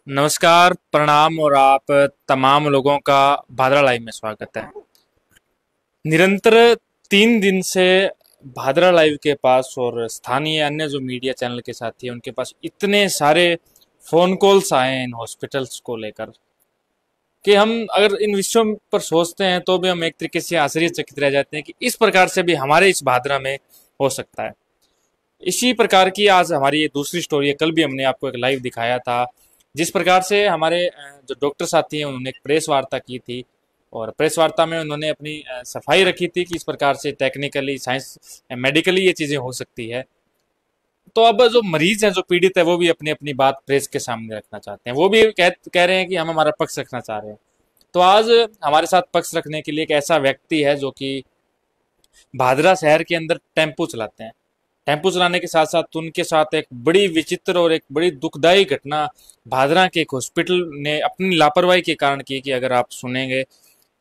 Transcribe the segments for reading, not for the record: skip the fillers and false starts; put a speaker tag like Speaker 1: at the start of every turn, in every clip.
Speaker 1: नमस्कार, प्रणाम और आप तमाम लोगों का भादरा लाइव में स्वागत है। निरंतर 3 दिन से भादरा लाइव के पास और स्थानीय अन्य जो मीडिया चैनल के साथी हैं उनके पास इतने सारे फोन कॉल्स आए हैं इन हॉस्पिटल्स को लेकर कि हम अगर इन विषयों पर सोचते हैं तो भी हम एक तरीके से आश्चर्यचकित रह जाते हैं कि इस प्रकार से भी हमारे इस भादरा में हो सकता है। इसी प्रकार की आज हमारी ये दूसरी स्टोरी है। कल भी हमने आपको एक लाइव दिखाया था जिस प्रकार से हमारे जो डॉक्टर साथी हैं उन्होंने एक प्रेस वार्ता की थी और प्रेस वार्ता में उन्होंने अपनी सफाई रखी थी कि इस प्रकार से टेक्निकली साइंस मेडिकली ये चीज़ें हो सकती है। तो अब जो मरीज है, जो पीड़ित है, वो भी अपनी अपनी बात प्रेस के सामने रखना चाहते हैं। वो भी कह रहे हैं कि हम हमारा पक्ष रखना चाह रहे हैं। तो आज हमारे साथ पक्ष रखने के लिए एक ऐसा व्यक्ति है जो कि भादरा शहर के अंदर टेम्पो चलाते हैं। टेम्पो चलाने के साथ साथ उनके साथ एक बड़ी विचित्र और एक बड़ी दुखदायी घटना भादरा के एक हॉस्पिटल ने अपनी लापरवाही के कारण की कि अगर आप सुनेंगे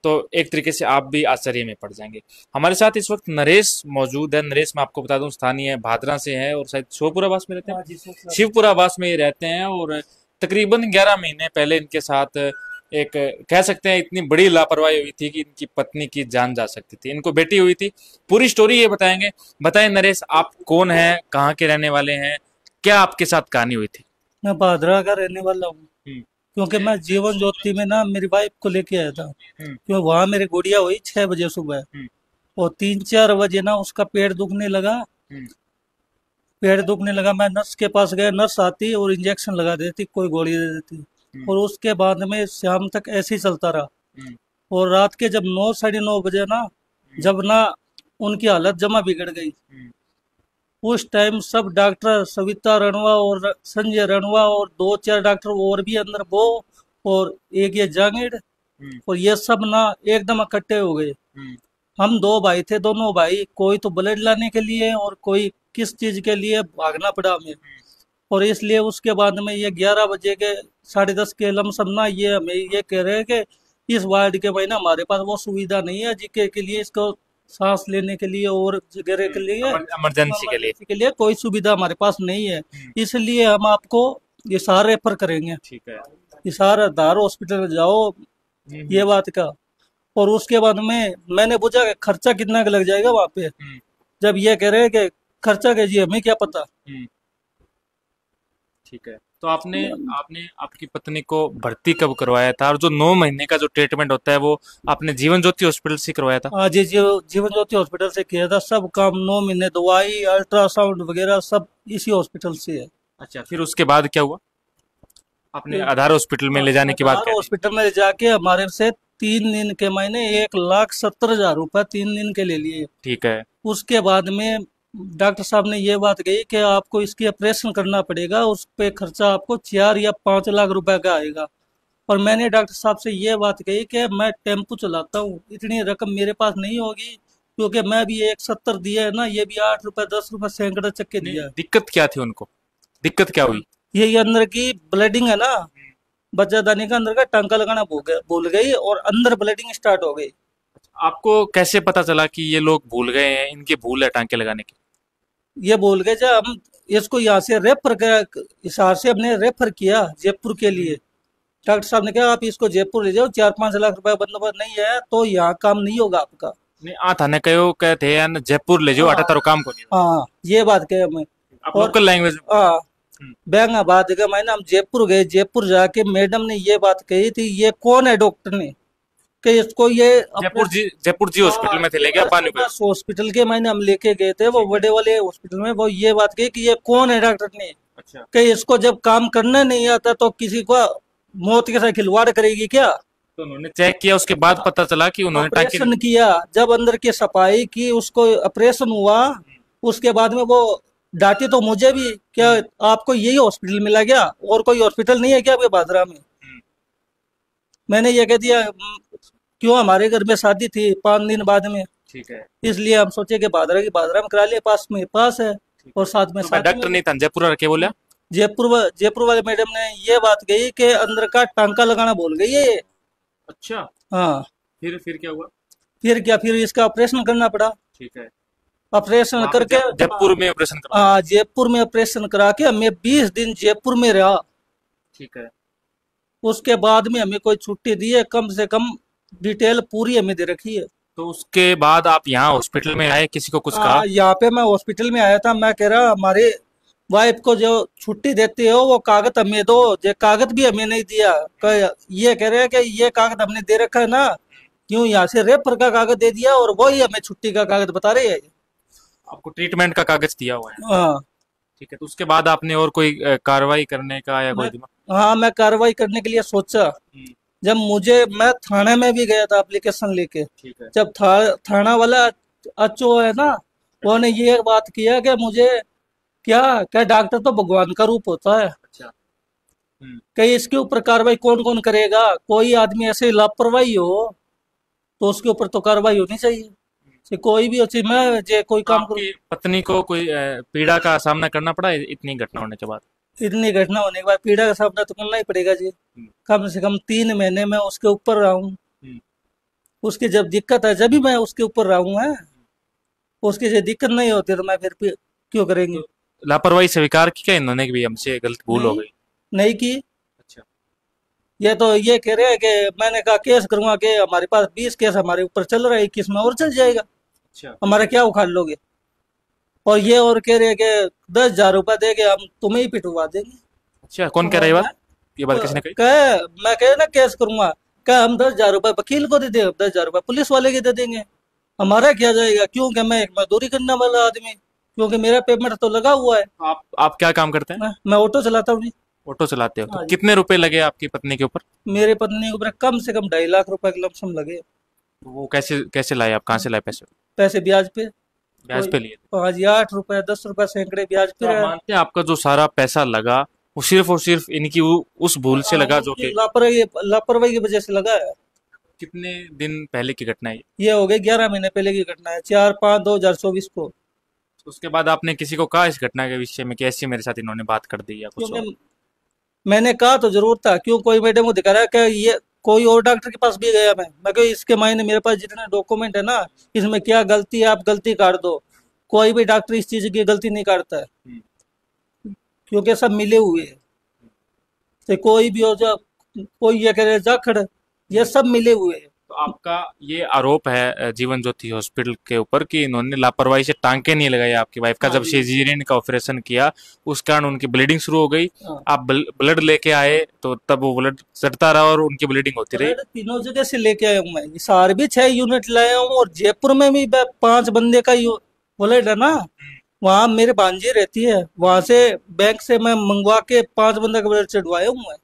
Speaker 1: तो एक तरीके से आप भी आश्चर्य में पड़ जाएंगे। हमारे साथ इस वक्त नरेश मौजूद है। नरेश, मैं आपको बता दूं, स्थानीय भादरा से है और शायद शिवपुरा वास में रहते
Speaker 2: हाँ
Speaker 1: हैं।
Speaker 2: जी,
Speaker 1: शिवपुरा वास में ये रहते हैं और तकरीबन 11 महीने पहले इनके साथ एक, कह सकते हैं, इतनी बड़ी लापरवाही हुई थी कि इनकी पत्नी की जान जा सकती थी। इनको बेटी हुई थी। पूरी स्टोरी ये बताएंगे। बताएं नरेश, आप कौन हैं, कहाँ के रहने वाले हैं, क्या आपके साथ कहानी हुई थी?
Speaker 2: मैं भादरा का रहने वाला हूँ।
Speaker 1: हम्म।
Speaker 2: क्योंकि मैं जीवन ज्योति में ना मेरी वाइफ को लेके आया था।
Speaker 1: हम्म।
Speaker 2: क्यों वहां मेरी गुड़िया हुई 6 बजे सुबह।
Speaker 1: हम्म।
Speaker 2: और 3-4 बजे ना उसका पेट दुखने लगा।
Speaker 1: हम्म।
Speaker 2: पेट दुखने लगा, मैं नर्स के पास गया। नर्स आती और इंजेक्शन लगा देती, कोई गोली दे देती।
Speaker 1: हम्म।
Speaker 2: और उसके बाद में शाम तक ऐसे ही चलता रहा।
Speaker 1: हम्म।
Speaker 2: और रात के जब 9 साढ़े 9 बजे ना, जब ना उनकी हालत जमा बिगड़ गई,
Speaker 1: हम्म।
Speaker 2: उस टाइम सब डॉक्टर सविता रणवा और संजय रणवा और 2-4 डॉक्टर और भी अंदर वो, और एक ये जांगीड़,
Speaker 1: हम्म।
Speaker 2: और ये सब ना एकदम इकट्ठे हो गए।
Speaker 1: हम्म।
Speaker 2: हम दो भाई थे, दोनों भाई, कोई तो ब्लड लाने के लिए और कोई किस चीज के लिए भागना पड़ा हमें। और इसलिए उसके बाद में ये 11 बजे के 10:30 के लमसम ना ये हमें ये कह रहे हैं कि इस वार्ड के भाई ना हमारे पास वो सुविधा नहीं है जीके के लिए, इसको सांस लेने के लिए और वगैरह के लिए,
Speaker 1: इमरजेंसी के लिए।
Speaker 2: इमरजेंसी के लिए कोई सुविधा हमारे पास नहीं है।
Speaker 1: हम्म।
Speaker 2: इसलिए हम आपको हिसार रेफर करेंगे।
Speaker 1: ठीक है।
Speaker 2: हिसार आधार हॉस्पिटल जाओ, ये बात का। और उसके बाद में मैंने पूछा कि खर्चा कितना का लग जाएगा वहां पे।
Speaker 1: हम्म।
Speaker 2: जब ये कह रहे हैं कि खर्चा के जी हमें क्या पता।
Speaker 1: हम्म। ठीक है। तो आपने आपने आपकी पत्नी को भर्ती कब करवाया था, और जो 9 महीने का जो ट्रीटमेंट होता है वो आपने जीवन ज्योति हॉस्पिटल से करवाया था?
Speaker 2: आज ये जीवन ज्योति हॉस्पिटल से किया था। सब काम 9 महीने, दवाई, अल्ट्रासाउंड वगैरह सब इसी हॉस्पिटल से है।
Speaker 1: अच्छा, फिर उसके बाद क्या हुआ? आपने आधार हॉस्पिटल में ले जाने की बात
Speaker 2: आधार
Speaker 1: कह दी।
Speaker 2: हॉस्पिटल में जाके हमारे से 3 दिन के महीने 1,70,000 रुपये 3 दिन के ले लिए।
Speaker 1: ठीक है।
Speaker 2: उसके बाद में डॉक्टर साहब ने ये बात कही कि आपको इसकी ऑपरेशन करना पड़ेगा, उस पे खर्चा आपको 4 या 5 लाख रुपए का आएगा। और मैंने डॉक्टर साहब से ये बात कही कि मैं टेम्पो चलाता हूँ, इतनी रकम मेरे पास नहीं होगी। क्योंकि मैं भी 1,70 दिया है ना, ये भी 8 रुपए 10 रुपए सैकड़ा चक्के
Speaker 1: नहीं,
Speaker 2: दिया है।
Speaker 1: दिक्कत क्या थी उनको? दिक्कत क्या हुई?
Speaker 2: ये अंदर की ब्लीडिंग है ना, बच्चादानी का अंदर का टांका लगाना भूल गई और अंदर ब्लीडिंग स्टार्ट हो गई।
Speaker 1: आपको कैसे पता चला कि ये लोग भूल गए हैं, इनके भूल है टांके लगाने की?
Speaker 2: ये बोल गए जब हम इसको यहाँ से रेफर कर, हिसार से हमने रेफर किया जयपुर के लिए। डॉक्टर साहब ने कहा आप इसको जयपुर ले जाओ, 4-5 लाख रुपए बंदोबस्त नहीं है तो यहाँ काम नहीं होगा आपका।
Speaker 1: नहीं, आ थाने कहो कहते हैं जयपुर ले जाओ,
Speaker 2: हाँ,
Speaker 1: अठा तारो काम को नहीं।
Speaker 2: हाँ, ये बात कहे हमें।
Speaker 1: आप
Speaker 2: और
Speaker 1: लोकल लैंग्वेज में।
Speaker 2: हाँ,
Speaker 1: हम्म।
Speaker 2: बैंगाबाद का मैंने हम जयपुर गए। जयपुर जाके मैडम ने ये बात कही थी, ये कौन है डॉक्टर ने, कि इसको ये अपने
Speaker 1: जयपुर जी हॉस्पिटल में थे ले गया पानी को।
Speaker 2: हॉस्पिटल के मैंने हम लेके गए थे, वो बड़े वाले हॉस्पिटल में। वो ये बात कही कि ये कौन है डॉक्टर ने,
Speaker 1: अच्छा।
Speaker 2: कि इसको जब काम करना नहीं आता तो किसी को मौत के साथ खिलवाड़ करेगी क्या।
Speaker 1: तो उन्होंने चेक किया, उसके बाद पता चला कि उन्होंने टांके।
Speaker 2: ऑपरेशन किया, जब अंदर की सफाई की, उसको ऑपरेशन हुआ। उसके बाद में वो डांटी तो मुझे भी, क्या आपको यही हॉस्पिटल मिला क्या, और कोई हॉस्पिटल नहीं है क्या आपके भादरा में। मैंने ये कह दिया क्यों, हमारे घर में शादी थी 5 दिन बाद में,
Speaker 1: ठीक है।
Speaker 2: इसलिए हम सोचे कि भादरा में करा लिए, पास में पास है। और साथ में
Speaker 1: तो मैं
Speaker 2: साथ
Speaker 1: डॉक्टर
Speaker 2: में
Speaker 1: नहीं था, जयपुर रखे बोला।
Speaker 2: जयपुर वाले मैडम ने ये बात कही कि अंदर का टांका लगाना भूल गई है ये।
Speaker 1: अच्छा।
Speaker 2: हाँ,
Speaker 1: फिर क्या हुआ?
Speaker 2: फिर क्या, फिर इसका ऑपरेशन करना पड़ा।
Speaker 1: ठीक है।
Speaker 2: ऑपरेशन
Speaker 1: वहाँ पे
Speaker 2: करके
Speaker 1: जयपुर में ऑपरेशन करा।
Speaker 2: हाँ, जयपुर में ऑपरेशन करा के मैं 20 दिन जयपुर में रहा।
Speaker 1: ठीक है।
Speaker 2: उसके बाद में हमें कोई छुट्टी दी है, कम से कम डिटेल पूरी हमें दे रखी है।
Speaker 1: तो उसके बाद आप यहाँ हॉस्पिटल में आए, किसी को कुछ कहा?
Speaker 2: यहाँ पे मैं हॉस्पिटल में आया था, मैं कह रहा हमारी वाइफ को जो छुट्टी देते हो वो कागज हमें दो, ये कागज भी हमें नहीं दिया। ये कह रहे हैं कि ये कागज हमने दे रखा है ना, क्यों यहाँ से रेफर का कागज दे दिया और वही हमें छुट्टी का कागज बता रहे हैं।
Speaker 1: आपको ट्रीटमेंट का कागज दिया हुआ है?
Speaker 2: हाँ।
Speaker 1: ठीक है, तो उसके बाद आपने और कोई कार्रवाई करने का या कोई
Speaker 2: मैं
Speaker 1: दिमाग?
Speaker 2: हाँ, मैं कार्रवाई करने के लिए सोचा।
Speaker 1: हम्म,
Speaker 2: जब मुझे मैं थाने में भी गया था एप्लीकेशन लेके।
Speaker 1: ठीक है।
Speaker 2: जब थाना वाला अच्छो है ना, उन्होंने ये बात किया कि मुझे क्या क्या डॉक्टर तो भगवान का रूप होता है,
Speaker 1: अच्छा। हम्म।
Speaker 2: कि इसके ऊपर कार्रवाई कौन कौन करेगा। कोई आदमी ऐसे लापरवाही हो तो उसके ऊपर तो कार्रवाई होनी चाहिए। चाहे कोई भी हो, चाहे मैं जे कोई
Speaker 1: तो
Speaker 2: काम करूँ।
Speaker 1: आपकी पत्नी को कोई पीड़ा का सामना करना पड़ा इतनी घटना होने के बाद?
Speaker 2: इतनी घटना होने के बाद पीड़ा का सामना तो करना ही पड़ेगा जी।
Speaker 1: हम्म,
Speaker 2: कम से कम 3 महीने में उसके ऊपर रहा हूँ।
Speaker 1: हम्म,
Speaker 2: उसकी जब दिक्कत है जब भी मैं उसके ऊपर रहा हूँ है। उसकी जो दिक्कत नहीं होती तो मैं फिर क्यों करेंगे।
Speaker 1: तो लापरवाही स्वीकार की क्या इन्होंने कि भी हमसे गलत भूल हो
Speaker 2: नहीं,
Speaker 1: गई?
Speaker 2: नहीं की।
Speaker 1: अच्छा।
Speaker 2: ये तो ये कह रहे हैं कि मैंने कहा केस करूंगा, कि हमारे पास 20 केस हमारे ऊपर चल रहा है, 21 में और चल जाएगा,
Speaker 1: अच्छा।
Speaker 2: हमारा क्या उखाड़ लोगे। और ये और कह रहे हैं कि 10,000 रुपया देके हम तुम्हें ही पिटवा देंगे।
Speaker 1: अच्छा, कौन कह रहा है ये बात? ये बात किसने कही?
Speaker 2: मैं कह ना केस करूंगा, क्या हम 10,000 रुपये वकील को दे दें, 10,000 रुपये पुलिस वाले के दे देंगे, हमारा क्या जाएगा। क्योंकि मैं एक मजदूरी करने वाला आदमी, क्योंकि मेरा पेमेंट तो लगा हुआ है।
Speaker 1: आप क्या काम करते हैं?
Speaker 2: मैं ऑटो चलाता हूँ जी।
Speaker 1: ऑटो चलाते हो? तो
Speaker 2: हाँ जी।
Speaker 1: कितने रुपए लगे आपकी पत्नी के ऊपर?
Speaker 2: मेरे पत्नी के ऊपर कम से कम 2.5 लाख रुपए के लमसम लगे।
Speaker 1: तो वो कैसे कैसे लाए, आप कहाँ से लाए पैसे?
Speaker 2: पैसे ब्याज पे।
Speaker 1: ब्याज
Speaker 2: कोई
Speaker 1: पे लिए थे?
Speaker 2: 5 या 8 रुपए 10 रुपए सैकड़े ब्याज
Speaker 1: तो
Speaker 2: पे
Speaker 1: आप
Speaker 2: रहा।
Speaker 1: मानते हैं आपका जो सारा पैसा लगा वो सिर्फ और सिर्फ इनकी उस भूल से लगा जो
Speaker 2: उनकी
Speaker 1: कि
Speaker 2: लापरवाही की वजह से लगा है।
Speaker 1: कितने दिन पहले की घटना है ये?
Speaker 2: ये हो गई 11 महीने पहले की घटना है, 4/5/2024 को।
Speaker 1: तो उसके बाद आपने किसी को कहा इस घटना के विषय में कि ऐसी मेरे साथ इन्होंने बात कर दी या कुछ और?
Speaker 2: क्योंकि मैंने कहा तो जरूर था, क्यों कोई मैडम को दिखा रहा है कि ये कोई और डॉक्टर के पास भी गया। मैं कहा इसके मायने मेरे पास जितने डॉक्यूमेंट है ना, इसमें क्या गलती है आप गलती काट दो। कोई भी डॉक्टर इस चीज की गलती नहीं काटता है,
Speaker 1: हम्म।
Speaker 2: क्योंकि सब मिले हुए हैं। तो कोई भी हो जो कोई ये करे जाखड़, ये सब मिले हुए हैं।
Speaker 1: तो आपका ये आरोप है जीवन ज्योति हॉस्पिटल के ऊपर कि इन्होंने लापरवाही से टांके नहीं लगाए आपकी वाइफ का,
Speaker 2: हाँ
Speaker 1: जब
Speaker 2: जी।
Speaker 1: सिजेरियन का ऑपरेशन किया उस कारण उनकी ब्लीडिंग शुरू हो गई।
Speaker 2: हाँ।
Speaker 1: आप ब्लड लेके आए तो तब वो ब्लड चढ़ता रहा और उनकी ब्लीडिंग होती रही।
Speaker 2: ब्लड तीनों जगह से लेके आया हूँ मैं, हिसार भी 6 यूनिट लाया हूँ और जयपुर में भी 5 बंदे का ब्लड है ना, वहाँ मेरे भांजी रहती है, वहां से बैंक से मैं मंगवा के 5 बंदे का ब्लड चढ़वाया हूँ मैं।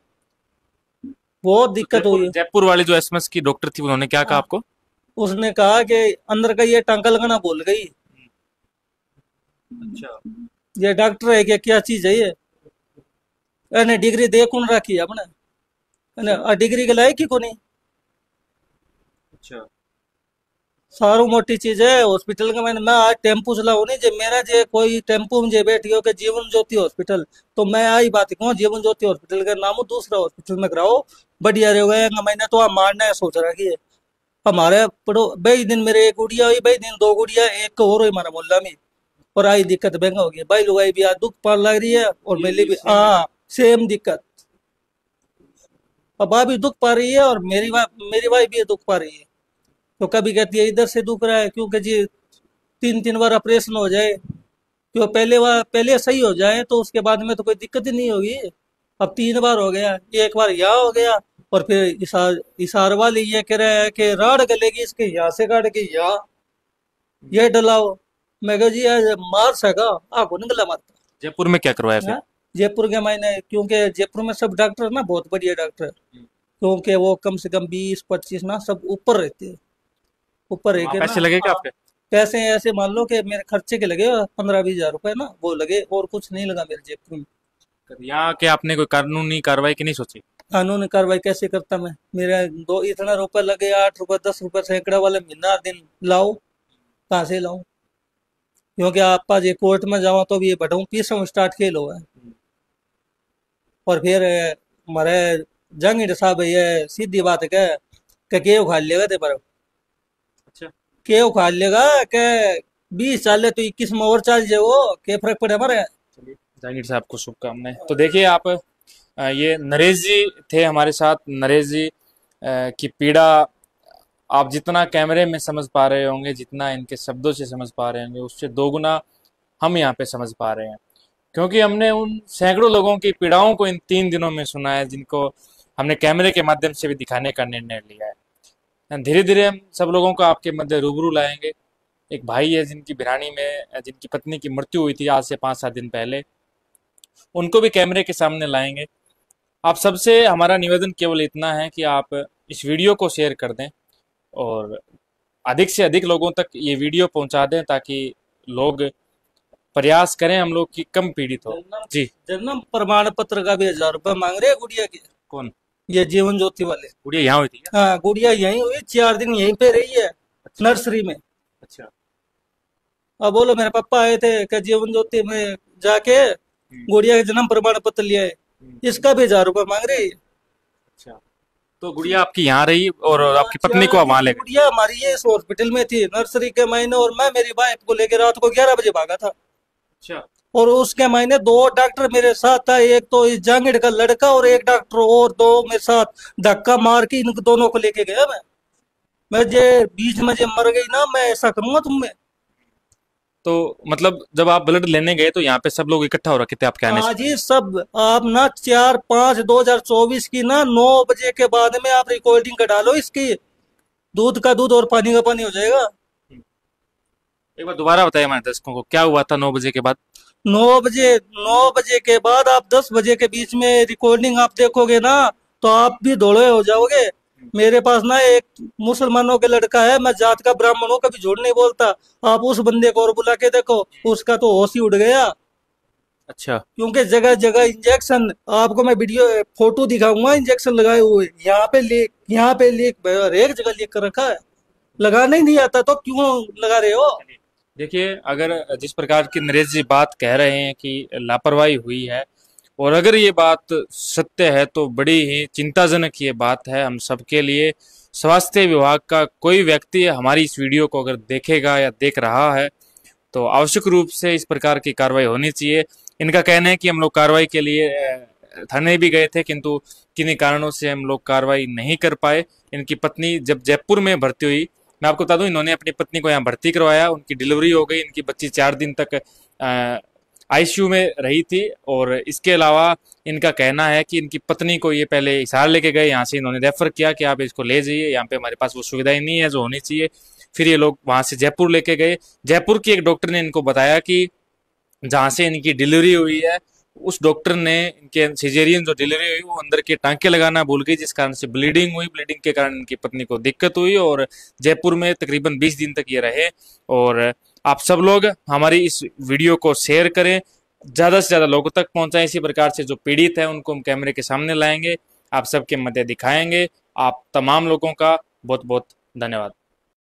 Speaker 2: बहुत
Speaker 1: तो
Speaker 2: दिक्कत हुई
Speaker 1: जयपुर
Speaker 2: है।
Speaker 1: जयपुर वाली जो एसएमएस की डॉक्टर थी उन्होंने क्या कहा
Speaker 2: हाँ,
Speaker 1: आपको?
Speaker 2: उसने कहा कि अंदर का ये टांका लगाना भूल गई।
Speaker 1: अच्छा।
Speaker 2: ये डॉक्टर है क्या चीज है ये। अने डिग्री दे कौन रखी है अपने, डिग्री के लायक ही को नहीं।
Speaker 1: अच्छा।
Speaker 2: सारू मोटी चीज है हॉस्पिटल का। मैं आज टेम्पू चलाऊ नहीं, जे मेरा जे कोई टेम्पू में जे बैठी हो के जीवन ज्योति हॉस्पिटल, तो मैं आई बात कहूँ जीवन ज्योति हॉस्पिटल का नाम दूसरा हॉस्पिटल में कराओ, बढ़िया रहेगा। मैंने तो आप मारना है सोच रखी है। हमारे पड़ो भाई दिन मेरे एक गुड़िया हुई, भाई दिन 2 गुड़िया, एक को और हुई हमारा मोहल्ला में। और आई दिक्कत बेंगा हो गई, भाई लुगाई भी आज दुख पार लग रही है और मेरी भी हाँ सेम दिक्कत। अब भाभी दुख पा रही है और मेरी भाई भी दुख पा रही है। तो कभी कहती है इधर से दुख रहा है, क्योंकि जी 3-3 बार ऑपरेशन हो जाए, क्यों पहले सही हो जाए तो उसके बाद में तो कोई दिक्कत ही नहीं होगी। अब 3 बार हो गया, एक बार यहाँ हो गया और फिर इशार वाली ये कह रहा है कि राड गलेगी इसके यहाँ से काट के यहाँ ये डलाओ। मैं कहा जी आज मार सका आगो नहीं गला मारता।
Speaker 1: जयपुर में क्या करवाया फिर?
Speaker 2: हाँ? जयपुर के मायने क्योंकि जयपुर में सब डॉक्टर ना बहुत बढ़िया डॉक्टर है, क्योंकि वो कम से कम 20-25 ना सब ऊपर रहते हैं। ऊपर रह
Speaker 1: वहाँ
Speaker 2: के ना
Speaker 1: पैसे लगे क्या
Speaker 2: हाँ,
Speaker 1: आपके?
Speaker 2: पैसे ऐसे मान लो कि मेरे खर्चे के लगे 15-20 हजार रुपए ना, वो लगे और कुछ नहीं लगा मेरे जेब में।
Speaker 1: यहाँ के आपने कोई कानूनी कार्रवाई की नहीं सोची?
Speaker 2: कानूनी कार्रवाई कैसे करता मैं, मेरा दो इतना रुपए लगे, 8 रुपए 10 रुपए सैकड़ा वाले महीना दिन लाओ, कहाँ से लाऊं। क्योंकि आपा जे कोर्ट में जाओ तो भी ये बढ़ाऊं पीसों स्टार्ट खेल हुआ है। और फिर हमारे जहांगीर साहब ये सीधी बात है के उखाड़ लेगा ते पर
Speaker 1: अच्छा।
Speaker 2: के उखाड़ लेगा के 20 चाले तो 21 में और चाल जाए, वो क्या फर्क पड़े हमारे।
Speaker 1: चलिए, जहांगीर साहब को शुभकामनाएं। तो देखिए आप ये नरेश जी थे हमारे साथ। नरेश जी की पीड़ा आप जितना कैमरे में समझ पा रहे होंगे, जितना इनके शब्दों से समझ पा रहे होंगे, उससे दोगुना हम यहाँ पे समझ पा रहे हैं। क्योंकि हमने उन सैकड़ों लोगों की पीड़ाओं को इन 3 दिनों में सुना है, जिनको हमने कैमरे के माध्यम से भी दिखाने का निर्णय लिया है। धीरे धीरे हम सब लोगों को आपके मध्य रूबरू लाएंगे। एक भाई है जिनकी भिरानी में जिनकी पत्नी की मृत्यु हुई थी आज से 5-7 दिन पहले, उनको भी कैमरे के सामने लाएंगे। आप सबसे हमारा निवेदन केवल इतना है कि आप इस वीडियो को शेयर कर दें और अधिक से अधिक लोगों तक ये वीडियो पहुंचा दें, ताकि लोग प्रयास करें हम लोग की कम पीड़ित हो।
Speaker 2: जन्म
Speaker 1: जी।
Speaker 2: जन्म प्रमाण पत्र का भी 1000 रुपये मांग रहे हैं गुड़िया के।
Speaker 1: कौन?
Speaker 2: ये जीवन ज्योति वाले।
Speaker 1: गुड़िया यहाँ हुई थी क्या?
Speaker 2: हाँ, गुड़िया यहीं हुई, 4 दिन यहीं पे रही है, नर्सरी में।
Speaker 1: अच्छा।
Speaker 2: अब बोलो मेरे पापा आए थे कि जीवन ज्योति में जाके गुड़िया के जन्म प्रमाण पत्र लिया है, इसका भी 1000 रुपये मांग रही है।
Speaker 1: अच्छा, तो गुड़िया आपकी यहाँ रही और आपकी पत्नी को आप वहाँ ले गए?
Speaker 2: गुड़िया हमारी ये इस हॉस्पिटल में थी नर्सरी के महीने, और मैं मेरी वाइफ को लेकर रात को 11 बजे भागा था।
Speaker 1: अच्छा।
Speaker 2: और उसके महीने 2 डॉक्टर मेरे साथ था, एक तो इस जांगड़ का लड़का और एक डॉक्टर और, दो मेरे साथ धक्का मार के इन दोनों को लेके गया। मैं जे बीच में जे मर गई ना, मैं ऐसा करूंगा तुम में।
Speaker 1: तो मतलब जब आप ब्लड लेने गए तो यहाँ पे सब लोग इकट्ठा हो रखे थे आपके आने से?
Speaker 2: आज ही सब आप ना 4/5/2024 की ना 9 बजे के बाद में आप रिकॉर्डिंग का डालो इसकी, दूध का दूध और पानी का पानी हो जाएगा।
Speaker 1: एक बार दोबारा बताइए हमारे दर्शकों को, क्या हुआ था 9 बजे के बाद?
Speaker 2: 9 बजे के बाद आप 10 बजे के बीच में रिकॉर्डिंग आप देखोगे ना, तो आप भी दौड़े हो जाओगे। मेरे पास ना एक मुसलमानों के लड़का है, मैं जात का ब्राह्मण हूँ, कभी झूठ नहीं बोलता। आप उस बंदे को और बुला के देखो, उसका तो होश ही उड़ गया।
Speaker 1: अच्छा।
Speaker 2: क्योंकि जगह जगह इंजेक्शन, आपको मैं वीडियो फोटो दिखाऊंगा, इंजेक्शन लगाए हुए, यहाँ पे लीक, यहाँ पे लीक, हर एक जगह लीक कर रखा है। लगाना ही नहीं आता तो क्यों लगा रहे हो?
Speaker 1: देखिए, अगर जिस प्रकार की नरेश जी बात कह रहे हैं कि लापरवाही हुई है, और अगर ये बात सत्य है तो बड़ी ही चिंताजनक ये बात है हम सबके लिए। स्वास्थ्य विभाग का कोई व्यक्ति हमारी इस वीडियो को अगर देखेगा या देख रहा है तो आवश्यक रूप से इस प्रकार की कार्रवाई होनी चाहिए। इनका कहना है कि हम लोग कार्रवाई के लिए थाने भी गए थे, किंतु किन्हीं कारणों से हम लोग कार्रवाई नहीं कर पाए। इनकी पत्नी जब जयपुर में भर्ती हुई, मैं आपको बता दूं, इन्होंने अपनी पत्नी को यहाँ भर्ती करवाया, उनकी डिलीवरी हो गई, इनकी बच्ची 4 दिन तक आईसीयू में रही थी। और इसके अलावा इनका कहना है कि इनकी पत्नी को ये पहले हिसार लेके गए, यहाँ से इन्होंने रेफर किया कि आप इसको ले जाइए, यहाँ पे हमारे पास वो सुविधाएं नहीं है जो होनी चाहिए। फिर ये लोग वहां से जयपुर लेके गए। जयपुर की एक डॉक्टर ने इनको बताया कि जहाँ से इनकी डिलीवरी हुई है, उस डॉक्टर ने इनके सिजेरियन जो डिलीवरी हुई वो अंदर के टांके लगाना भूल गई, जिस कारण से ब्लीडिंग हुई। ब्लीडिंग के कारण इनकी पत्नी को दिक्कत हुई और जयपुर में तकरीबन 20 दिन तक ये रहे। और आप सब लोग हमारी इस वीडियो को शेयर करें, ज्यादा से ज्यादा लोगों तक पहुंचाएं। इसी प्रकार से जो पीड़ित है उनको हम कैमरे के सामने लाएंगे, आप सबके मध्य दिखाएंगे। आप तमाम लोगों का बहुत बहुत धन्यवाद।